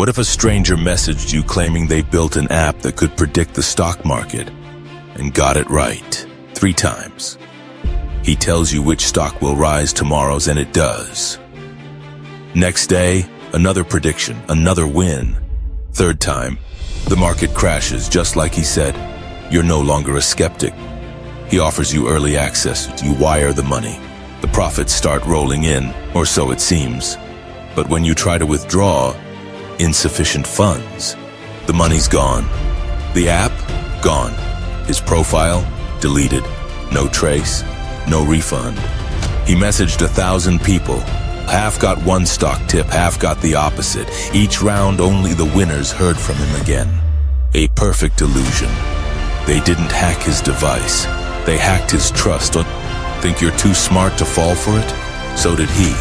What if a stranger messaged you claiming they built an app that could predict the stock market and got it right 3 times? He tells you which stock will rise tomorrow's, and it does. Next day, another prediction, another win. 3rd time, the market crashes just like he said. You're no longer a skeptic. He offers you early access. You wire the money. The profits start rolling in, or so it seems. But when you try to withdraw, insufficient funds. The money's gone. The app, gone. His profile, deleted. No trace, no refund. He messaged 1,000 people. Half got one stock tip, half got the opposite. Each round, only the winners heard from him again. A perfect illusion. They didn't hack his device. They hacked his trust. Think you're too smart to fall for it? So did he.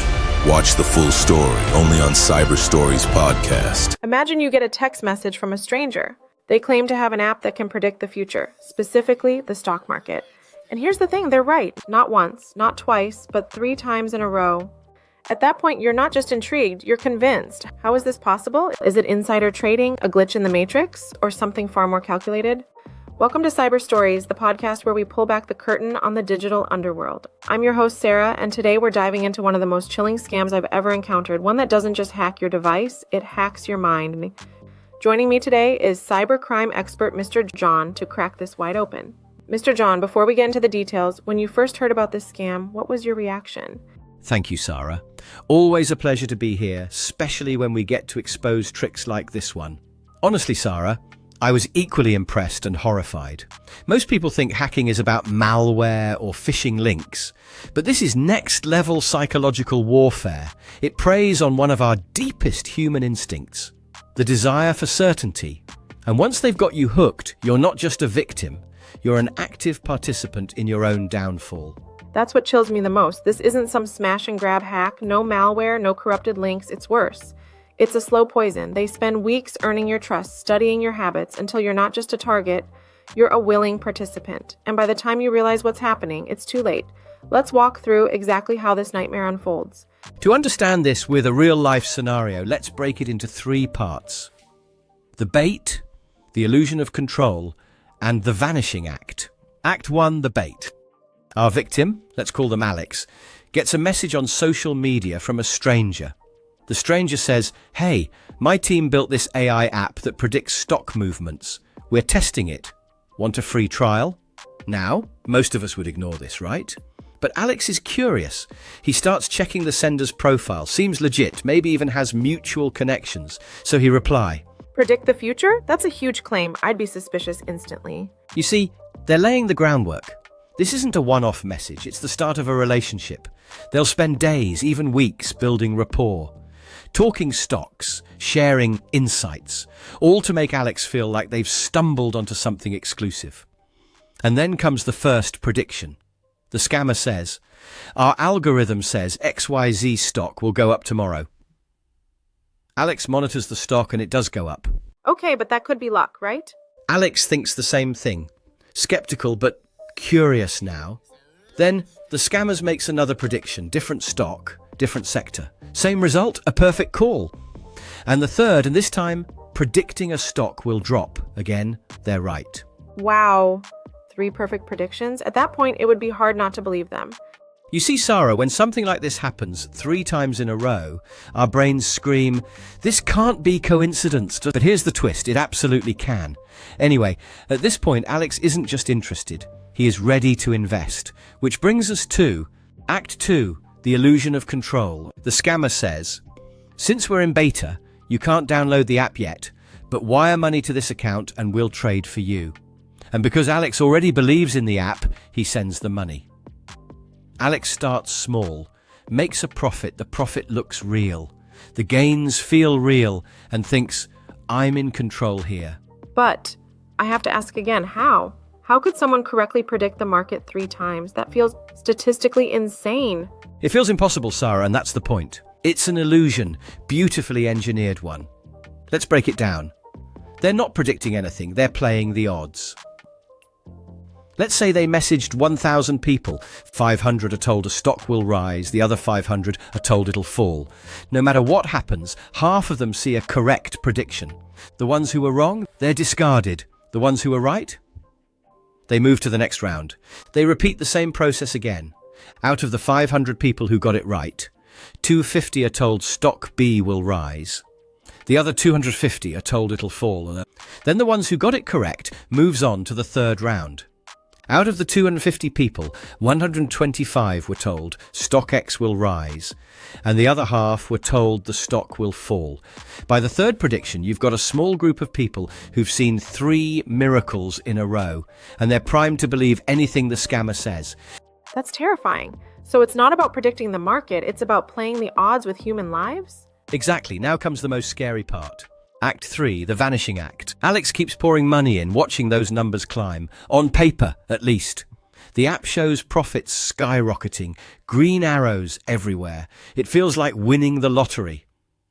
Watch the full story, only on Cyber Storiez Podcast. Imagine you get a text message from a stranger. They claim to have an app that can predict the future, specifically the stock market. And here's the thing, they're right. Not once, not twice, but 3 times in a row. At that point, you're not just intrigued, you're convinced. How is this possible? Is it insider trading, a glitch in the matrix, or something far more calculated? Welcome to Cyber Storiez, the podcast where we pull back the curtain on the digital underworld. I'm your host, Sarah, and today we're diving into one of the most chilling scams I've ever encountered, one that doesn't just hack your device, it hacks your mind. Joining me today is cybercrime expert Mr. John to crack this wide open. Mr. John, before we get into the details, when you first heard about this scam, what was your reaction? Thank you, Sarah. Always a pleasure to be here, especially when we get to expose tricks like this one. Honestly, Sarah, I was equally impressed and horrified. Most people think hacking is about malware or phishing links, but this is next-level psychological warfare. It preys on one of our deepest human instincts, the desire for certainty. And once they've got you hooked, you're not just a victim, you're an active participant in your own downfall. That's what chills me the most. This isn't some smash-and-grab hack, no malware, no corrupted links, it's worse. It's a slow poison. They spend weeks earning your trust, studying your habits, until you're not just a target, you're a willing participant. And by the time you realize what's happening, it's too late. Let's walk through exactly how this nightmare unfolds. To understand this with a real-life scenario, let's break it into 3 parts. The bait, the illusion of control, and the Vanishing Act. Act 1, the bait. Our victim, let's call them Alex, gets a message on social media from a stranger. The stranger says, "Hey, my team built this AI app that predicts stock movements. We're testing it. Want a free trial?" Now, most of us would ignore this, right? But Alex is curious. He starts checking the sender's profile. Seems legit, maybe even has mutual connections. So he reply, Predict the future? That's a huge claim. I'd be suspicious instantly. You see, they're laying the groundwork. This isn't a one-off message. It's the start of a relationship. They'll spend days, even weeks, building rapport. Talking stocks, sharing insights, all to make Alex feel like they've stumbled onto something exclusive. And then comes the first prediction. The scammer says, "Our algorithm says XYZ stock will go up tomorrow." Alex monitors the stock and it does go up. Okay, but that could be luck, right? Alex thinks the same thing. Skeptical but curious now. Then the scammers makes another prediction, different stock, different sector. Same result, a perfect call. And the third, and this time, predicting a stock will drop. Again, they're right. Wow. 3 perfect predictions? At that point, it would be hard not to believe them. You see, Sarah, when something like this happens 3 times in a row, our brains scream, "This can't be coincidence." But here's the twist, it absolutely can. Anyway, at this point, Alex isn't just interested. He is ready to invest. Which brings us to Act 2, the illusion of control. The scammer says, "Since we're in beta, you can't download the app yet, but wire money to this account and we'll trade for you." And because Alex already believes in the app, he sends the money. Alex starts small, makes a profit. The profit looks real. The gains feel real and thinks, "I'm in control here." But I have to ask again, how? How could someone correctly predict the market 3 times? That feels statistically insane. It feels impossible, Sarah, and that's the point. It's an illusion, beautifully engineered one. Let's break it down. They're not predicting anything, they're playing the odds. Let's say they messaged 1,000 people. 500 are told a stock will rise, the other 500 are told it'll fall. No matter what happens, half of them see a correct prediction. The ones who were wrong, they're discarded. The ones who were right, they move to the next round. They repeat the same process again. Out of the 500 people who got it right, 250 are told stock B will rise. The other 250 are told it'll fall. Then the ones who got it correct moves on to the third round. Out of the 250 people, 125 were told stock X will rise, and the other half were told the stock will fall. By the third prediction, you've got a small group of people who've seen 3 miracles in a row, and they're primed to believe anything the scammer says. That's terrifying. So it's not about predicting the market, it's about playing the odds with human lives? Exactly. Now comes the most scary part. Act 3, the Vanishing Act. Alex keeps pouring money in, watching those numbers climb. On paper, at least. The app shows profits skyrocketing, green arrows everywhere. It feels like winning the lottery,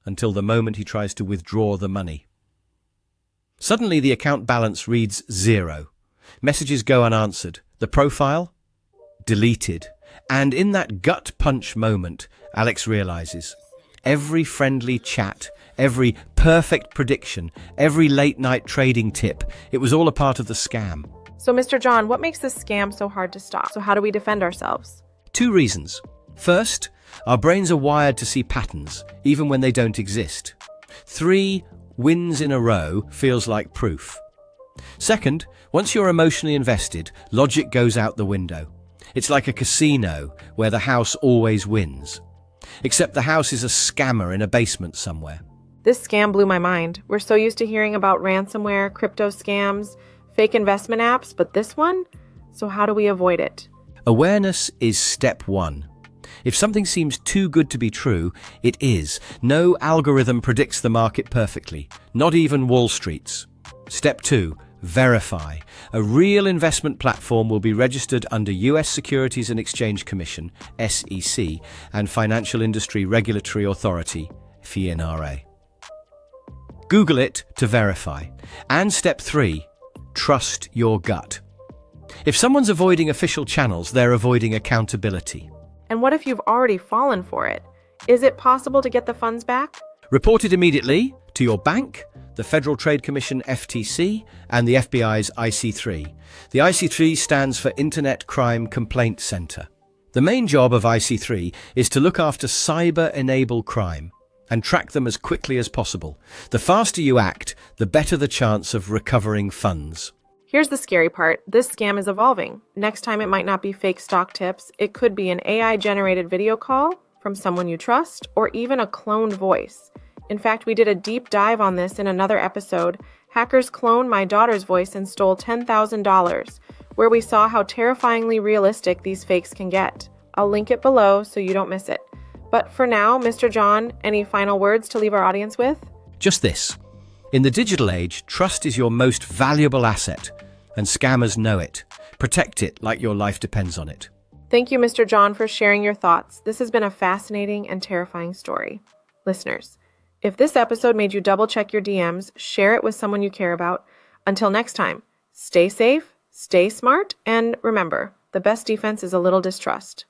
until the moment he tries to withdraw the money. Suddenly the account balance reads 0. Messages go unanswered. The profile? Deleted. And in that gut punch moment, Alex realizes every friendly chat, every perfect prediction, every late-night trading tip, it was all a part of the scam. So, Mr. John, what makes this scam so hard to stop? So how do we defend ourselves? 2 reasons. First, our brains are wired to see patterns, even when they don't exist. 3 wins in a row feels like proof. Second, once you're emotionally invested, logic goes out the window. It's like a casino where the house always wins. Except the house is a scammer in a basement somewhere. This scam blew my mind. We're so used to hearing about ransomware, crypto scams, fake investment apps, but this one? So how do we avoid it? Awareness is step 1. If something seems too good to be true, it is. No algorithm predicts the market perfectly, not even Wall Street's. Step 2. Verify. A real investment platform will be registered under US Securities and Exchange Commission, SEC, and Financial Industry Regulatory Authority, FINRA. Google it to verify. And step 3, trust your gut. If someone's avoiding official channels, they're avoiding accountability. And what if you've already fallen for it? Is it possible to get the funds back? Report it immediately to your bank, the Federal Trade Commission FTC, and the FBI's IC3. The IC3 stands for Internet Crime Complaint Center. The main job of IC3 is to look after cyber-enabled crime and track them as quickly as possible. The faster you act, the better the chance of recovering funds. Here's the scary part. This scam is evolving. Next time it might not be fake stock tips. It could be an AI-generated video call from someone you trust, or even a cloned voice. In fact, we did a deep dive on this in another episode. Hackers cloned my daughter's voice and stole $10,000, where we saw how terrifyingly realistic these fakes can get. I'll link it below so you don't miss it. But for now, Mr. John, any final words to leave our audience with? Just this. In the digital age, trust is your most valuable asset, and scammers know it. Protect it like your life depends on it. Thank you, Mr. John, for sharing your thoughts. This has been a fascinating and terrifying story. Listeners, if this episode made you double-check your DMs, share it with someone you care about. Until next time, stay safe, stay smart, and remember, the best defense is a little distrust.